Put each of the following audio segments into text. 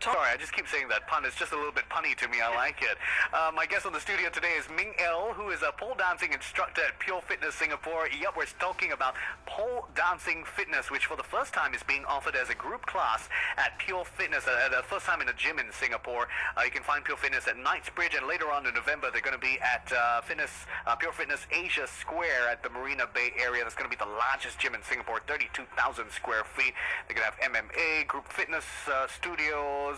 Sorry, I just keep saying that pun. It's just a little bit punny to me. I like it. My guest on the studio today is Ming L, who is a pole dancing instructor at Pure Fitness Singapore. Yep, we're talking about pole dancing fitness, which for the first time is being offered as a group class at Pure Fitness, the first time in a gym in Singapore. You can find Pure Fitness at Knightsbridge, and later on in November, they're going to be at Pure Fitness Asia Square at the Marina Bay area. That's going to be the largest gym in Singapore, 32,000 square feet. They're going to have MMA, group fitness studios,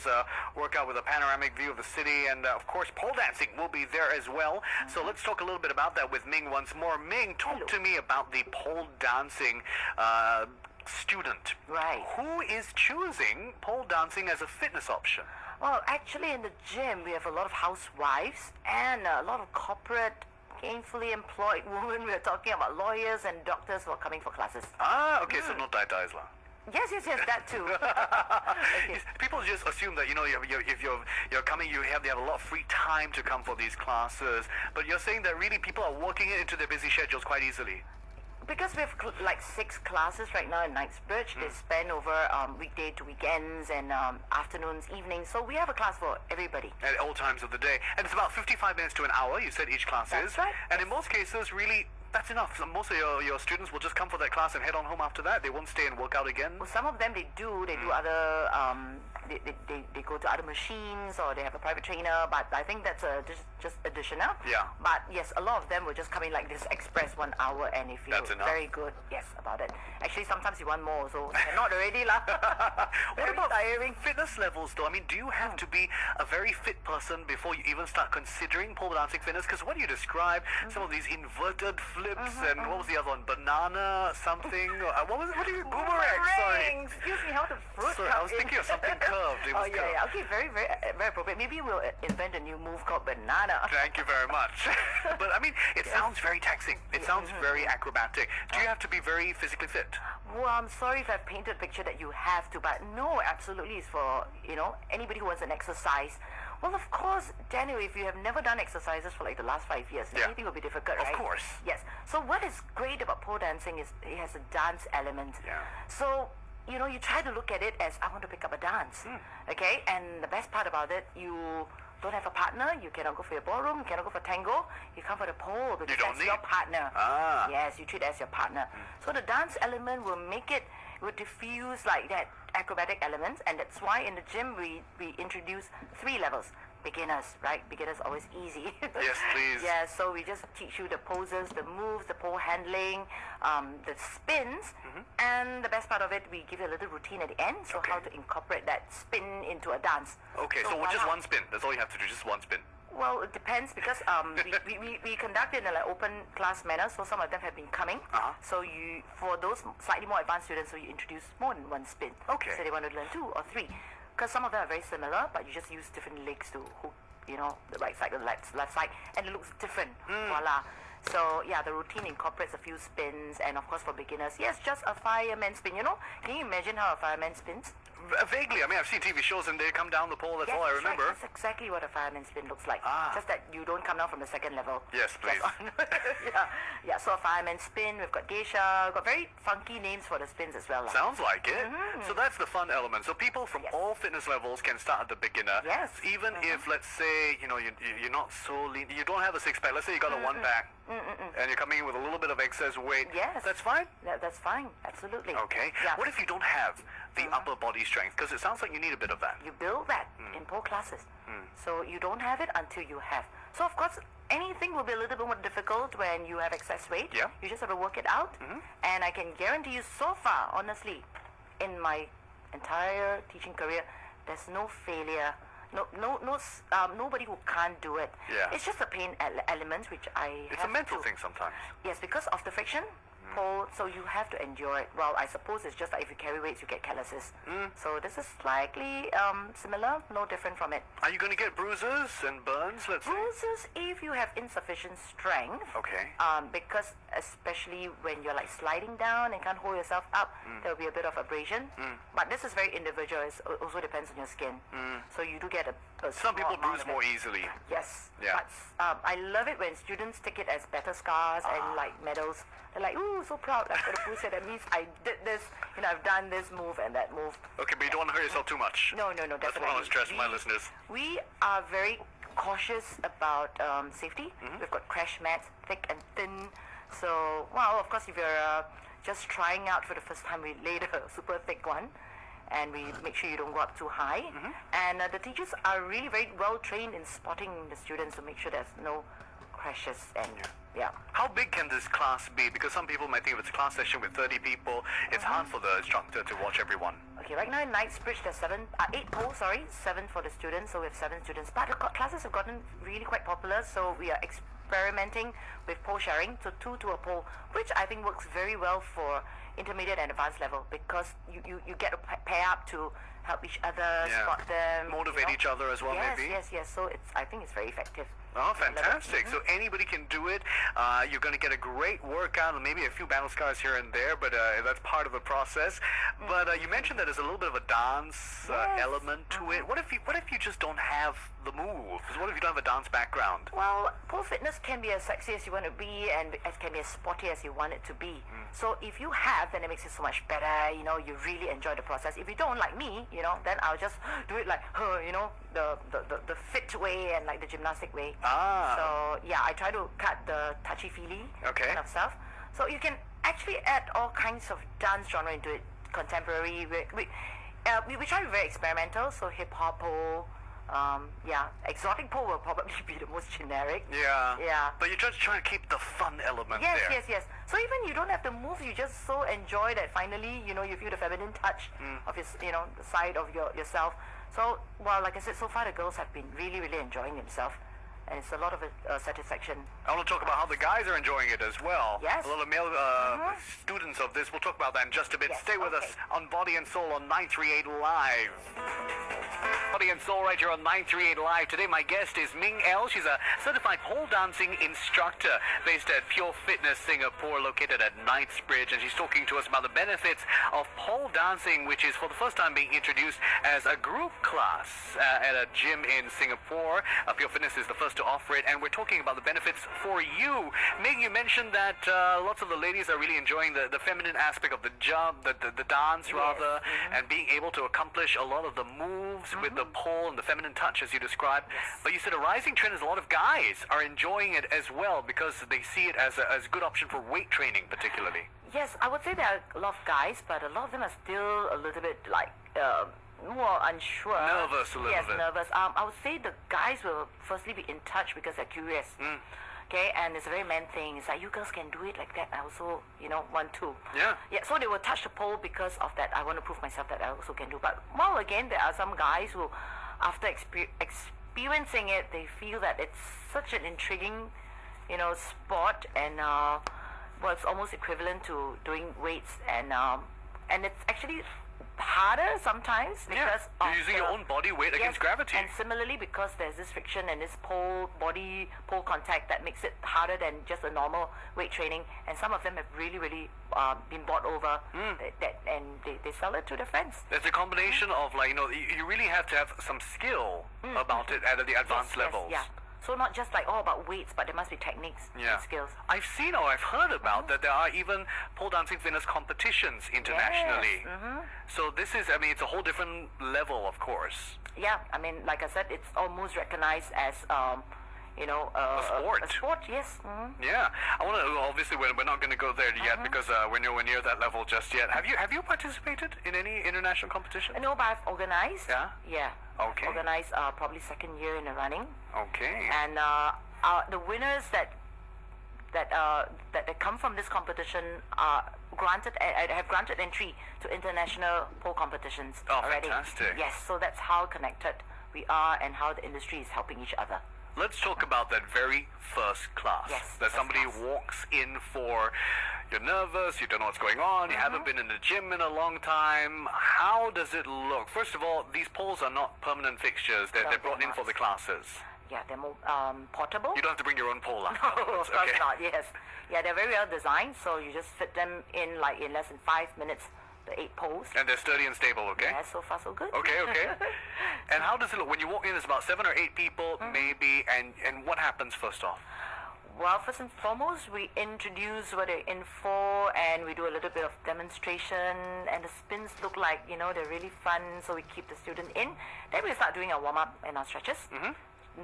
workout with a panoramic view of the city, and of course pole dancing will be there as well. So let's talk a little bit about that with Ming once more. Ming, talk to me about the pole dancing student. Right. Who is choosing pole dancing as a fitness option? Well, actually in the gym we have a lot of housewives and a lot of corporate gainfully employed women. We're talking about lawyers and doctors who are coming for classes. Okay, so no tai-tais lah. Yes, that too. Okay. People just assume that, if you're coming, they have a lot of free time to come for these classes. But you're saying that really people are working it into their busy schedules quite easily. Because we have like 6 classes right now in Knightsbridge. They span over weekday to weekends and afternoons, evenings. So we have a class for everybody. At all times of the day. And it's about 55 minutes to an hour, you said each class is. That's right. And in most cases, really, that's enough. So most of your students will just come for that class and head on home after that. They won't stay and work out again. Well, some of them they do. They do other. They go to other machines or they have a private trainer. But I think that's just additional. Yeah. But yes, a lot of them will just come in like this express 1 hour and they feel very good. Yes, about it. Actually, sometimes you want more, so not already lah. What about tiring fitness levels though? I mean, do you have to be a very fit person before you even start considering pole dancing fitness? Because when you describe some of these inverted flips and what was the other one? Banana something? What was it? What do you boomerang? Sorry. Excuse me, how the fruit? Sorry, I was thinking of something curved. It was curved. Yeah. Okay, very, very, very appropriate. Maybe we'll invent a new move called banana. Thank you very much. But I mean, it sounds very taxing. It sounds very acrobatic. Do you have to be very physically fit? Well, I'm sorry if I've painted a picture that you have to, but no, absolutely, it's for, anybody who wants an exercise. Well, of course, Daniel, if you have never done exercises for like the last 5 years, anything will be difficult, right? Of course. Yes. So what is great about pole dancing is it has a dance element. Yeah. So, you try to look at it as, I want to pick up a dance. Okay? And the best part about it, you don't have a partner, you cannot go for your ballroom, you cannot go for tango, you come for the pole because that's your partner. Yes, you treat it as your partner. So the dance element will diffuse like that acrobatic elements, and that's why in the gym we introduce 3 levels. Beginners, right? Beginners always easy. Yes, please. Yeah, so we just teach you the poses, the moves, the pole handling, the spins, and the best part of it, we give you a little routine at the end, so how to incorporate that spin into a dance. Okay, so just one spin. That's all you have to do, just one spin. Well, it depends because we conduct it in an open class manner, so some of them have been coming. So for those slightly more advanced students, so you introduce more than one spin. Okay. So they want to learn 2 or 3. Because some of them are very similar, but you just use different legs to hook, the right side or the left side, and it looks different. Voila. So yeah, the routine incorporates a few spins, and of course for beginners, yes, just a fireman spin. Can you imagine how a fireman spins? Vaguely. I mean, I've seen TV shows and they come down the pole. That's all I remember. Right. That's exactly what a fireman spin looks like. Just that you don't come down from the second level. Yes, please. Yeah. So a fireman spin. We've got geisha. We've got very funky names for the spins as well. Sounds like it. So that's the fun element. So people from all fitness levels can start at the beginner. Yes. Even if, let's say, you're not so lean, you don't have a 6-pack. Let's say you got a 1-pack, and you're coming in with a little bit of excess weight. Yes. That's fine. That's fine. Absolutely. Okay. Yeah. What if you don't have the upper body strength? Because it sounds like you need a bit of that. You build that in pole classes. So you don't have it until you have. So of course, anything will be a little bit more difficult when you have excess weight. Yeah. You just have to work it out. And I can guarantee you so far, honestly, in my entire teaching career, there's no failure. Nobody who can't do it. Yeah. It's just the pain element which It's a mental thing sometimes. Yes, because of the friction. Pole, so you have to endure it. Well, I suppose it's just like if you carry weights, you get calluses. So this is slightly similar, no different from it. Are you going to get bruises and burns, let's say? Bruises if you have insufficient strength. Okay. Because especially when you're like sliding down and can't hold yourself up, there'll be a bit of abrasion. But this is very individual. It also depends on your skin. So you do get a Some people bruise more easily. Yes. Yeah. But I love it when students take it as better scars and like medals. They're like, ooh, so proud. I've got a bruise. That means I did this. I've done this move and that move. Okay, but you don't want to hurt yourself too much. No, definitely. That's what I want to stress to my listeners. We are very cautious about safety. We've got crash mats, thick and thin. So, well, of course, if you're just trying out for the first time, we laid a super thick one. And we make sure you don't go up too high. And the teachers are really very well trained in spotting the students to make sure there's no crashes. And yeah. How big can this class be? Because some people might think if it's a class session with 30 people, it's hard for the instructor to watch everyone. Okay, right now in Knightsbridge there's 8 poles, 7 for the students, so we have 7 students. But the classes have gotten really quite popular, so we are experimenting with pole sharing, so 2 to a pole, which I think works very well for intermediate and advanced level, because you get to pair up to help each other, spot them. Motivate each other as well, maybe? Yes. So I think it's very effective. Oh, fantastic. So anybody can do it. You're going to get a great workout and maybe a few battle scars here and there, but that's part of the process. But you mentioned that there's a little bit of a dance element to it. What if you just don't have the moves? What if you don't have a dance background? Well, pole fitness can be as sexy as you want to be, and it can be as sporty as you want it to be. So if you have, then it makes it so much better. You really enjoy the process. If you don't, like me, then I'll just do it like, the fit way and like the gymnastic way. So yeah, I try to cut the touchy-feely kind of stuff. So you can actually add all kinds of dance genre into it. Contemporary. We try to be very experimental. So hip hop pole. Exotic pole will probably be the most generic. Yeah. But you're just trying to keep the fun element there. Yes. So even you don't have the moves, you just so enjoy that finally, you feel the feminine touch of his, the side of yourself. So, well, like I said, so far the girls have been really, really enjoying themselves. And it's a lot of satisfaction. I want to talk about how the guys are enjoying it as well. Yes. A lot of male students of this. We'll talk about that in just a bit. Stay with us on Body and Soul on 938 Live. Body and Soul right here on 938 Live. Today my guest is Ming L. She's a certified pole dancing instructor based at Pure Fitness Singapore, located at Knightsbridge. And she's talking to us about the benefits of pole dancing, which is for the first time being introduced as a group class at a gym in Singapore. Pure Fitness is the first to offer it, and we're talking about the benefits for you. Ming, you mentioned that lots of the ladies are really enjoying the feminine aspect of the dance rather, and being able to accomplish a lot of the moves with the pole and the feminine touch as you described. But you said a rising trend is a lot of guys are enjoying it as well because they see it as a good option for weight training particularly. Yes, I would say there are a lot of guys, but a lot of them are still a little bit like more unsure. Nervous a little bit. Yes, nervous. I would say the guys will firstly be in touch because they're curious. Okay, and it's a very man thing. It's like, you girls can do it like that. I also, want to. Yeah. So they will touch the pole because of that. I want to prove myself that I also can do. But, well, again, there are some guys who, after experiencing it, they feel that it's such an intriguing, sport. And, it's almost equivalent to doing weights. And it's actually harder sometimes because you're using your own body weight against gravity. And similarly, because there's this friction and this pole contact that makes it harder than just a normal weight training. And some of them have really, really been bought over, and they sell it to their friends. There's a combination of you really have to have some skill about it at the advanced levels. Yeah. So not just like all about weights, but there must be techniques and skills. I've seen or I've heard about that there are even pole dancing fitness competitions internationally. So this is, it's a whole different level, of course. Yeah, like I said, it's almost recognized as, a sport. A sport, yes. Yeah. I want to, obviously, we're not going to go there yet because we're nowhere near that level just yet. Have you participated in any international competition? No, but I've organized. Yeah? Yeah. Okay. Organized probably second year in the running. Okay. And the winners that come from this competition are have granted entry to international pole competitions already. Fantastic. Yes, so that's how connected we are and how the industry is helping each other. Let's talk about that very first class. Yes, that somebody walks in for, you're nervous, you don't know what's going on, you haven't been in the gym in a long time. How does it look? First of all, these poles are not permanent fixtures. They're brought in for the classes. Yeah, they're more portable. You don't have to bring your own pole out. No, of course not, yes. Yeah, they're very well designed, so you just fit them in in less than 5 minutes. the 8 poles. And they're sturdy and stable, okay? Yeah, so far so good. Okay. And how does it look? When you walk in, there's about 7 or 8 people, maybe, and what happens first off? Well, first and foremost, we introduce what they're in for, and we do a little bit of demonstration, and the spins look like, they're really fun, so we keep the student in. Then we start doing our warm-up and our stretches.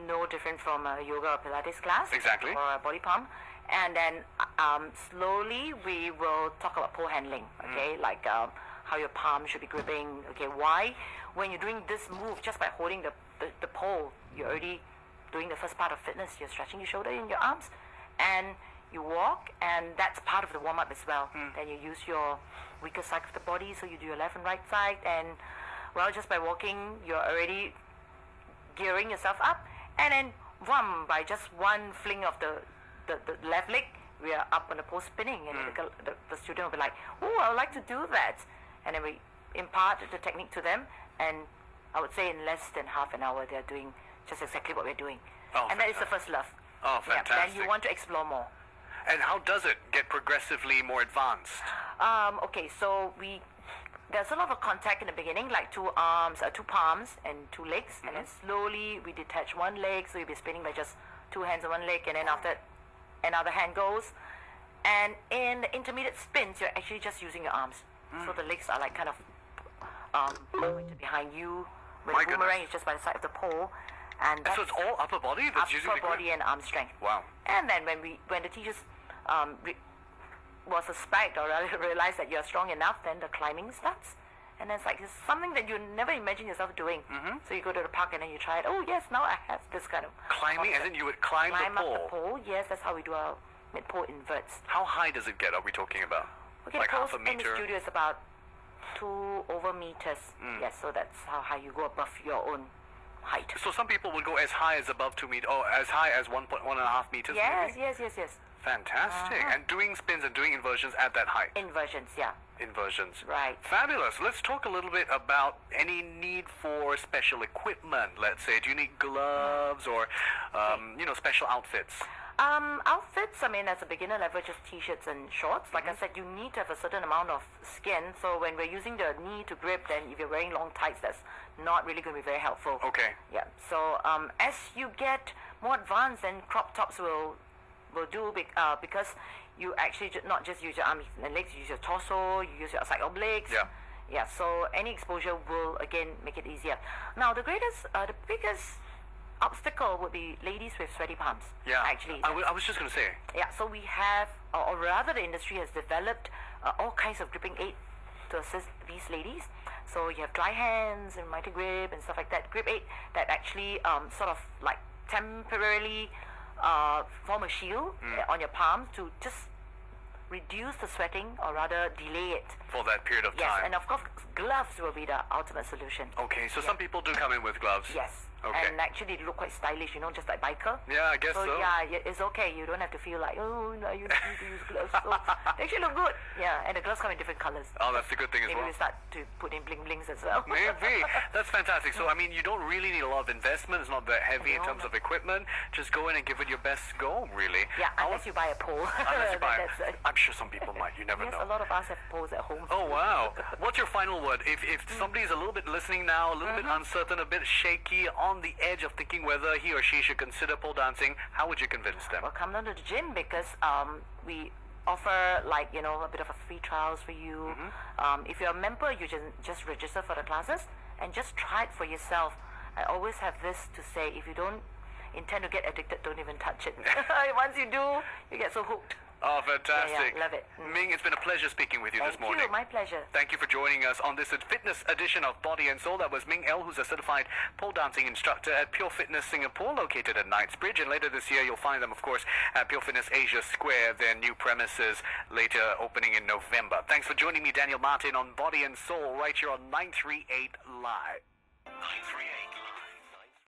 No different from a yoga or Pilates class. Exactly. Or a body pump. And then slowly we will talk about pole handling, okay? Like how your palm should be gripping, okay? Why? When you're doing this move, just by holding the pole, you're already doing the first part of fitness. You're stretching your shoulder and your arms, and you walk, and that's part of the warm-up as well. Then you use your weaker side of the body, so you do your left and right side, and well, just by walking, you're already gearing yourself up, and then by just one fling of the left leg, we are up on the pole spinning, and the student will be like, oh, I would like to do that, and then we impart the technique to them, and I would say in less than half an hour they're doing just exactly what we're doing. And that is the first love. Oh, fantastic. Yeah, then you want to explore more. And how does it get progressively more advanced? Okay, so there's a lot of contact in the beginning, like 2 palms and 2 legs, and then slowly we detach one leg, so you'll be spinning by just 2 hands and 1 leg, and then after another hand goes. And in the intermediate spins, you're actually just using your arms. So the legs are like kind of pointed behind you. When the boomerang is just by the side of the pole. And so it's all upper body? That's upper body and arm strength. Wow. And then when the teachers suspect or realize that you're strong enough, then the climbing starts. And then it's something that you never imagine yourself doing. So you go to the park and then you try it. Oh yes, now I have this kind of climbing. As in you would climb the pole. Up the pole. Yes, that's how we do our mid-pole inverts. How high does it get? Are we talking about? Okay, like the half a poles in the meter? studio is about 2 over meters. Yes, so that's how high you go above your own height. So some people will go as high as above 2 meters, or as high as 1.5 meters. Yes, maybe? yes. Fantastic. And doing spins and doing inversions at that height. Inversions, yeah. Inversions. Right. Fabulous. Let's talk a little bit about any need for special equipment. Let's say, do you need gloves or, special outfits? Outfits, as a beginner level, just t-shirts and shorts. Like I said, you need to have a certain amount of skin. So when we're using the knee to grip, then if you're wearing long tights, that's not really going to be very helpful. Okay. Yeah. So as you get more advanced, then crop tops will do because you actually not just use your arms and legs, you use your torso, you use your side obliques. Yeah. Yeah. So any exposure will again make it easier. Now the biggest obstacle would be ladies with sweaty palms. Yeah. Actually. I was just going to say. Yeah. So we have, or rather, the industry has developed all kinds of gripping aid to assist these ladies. So you have dry hands and mighty grip and stuff like that. Grip aid that actually sort of like temporarily form a shield on your palm to just reduce the sweating, or rather delay it. For that period of Yes, time. and of course gloves will be the ultimate solution. Okay, so some people do come in with gloves. Yes. Okay. And actually they look quite stylish, just like biker. Yeah, I guess so. Yeah, it's okay. You don't have to feel like, oh, no, you need to use gloves. So they actually look good. Yeah, and the gloves come in different colors. Oh, that's the good thing as Maybe well. we start to put in bling blings as well. Maybe. That's fantastic. So, you don't really need a lot of investment. It's not that heavy in terms of equipment. Just go in and give it your best go, really. Yeah, unless you buy a pole. Unless you buy I'm sure some people might. You never yes, know. a lot of us have poles at home. Oh, wow. What's your final word? If somebody's a little bit listening now, a little bit uncertain, a bit shaky, on the edge of thinking whether he or she should consider pole dancing, how would you convince them? Well, come down to the gym because we offer a bit of a free trials for you. If you're a member, you just register for the classes and just try it for yourself. I always have this to say: if you don't intend to get addicted, don't even touch it. Once you do, you get so hooked. Oh, fantastic. Yeah, love it. Ming, it's been a pleasure speaking with you this morning. Thank you, my pleasure. Thank you for joining us on this fitness edition of Body and Soul. That was Ming L, who's a certified pole dancing instructor at Pure Fitness Singapore, located at Knightsbridge. And later this year, you'll find them, of course, at Pure Fitness Asia Square, their new premises, later opening in November. Thanks for joining me, Daniel Martin, on Body and Soul, right here on 938 Live. 938 Live.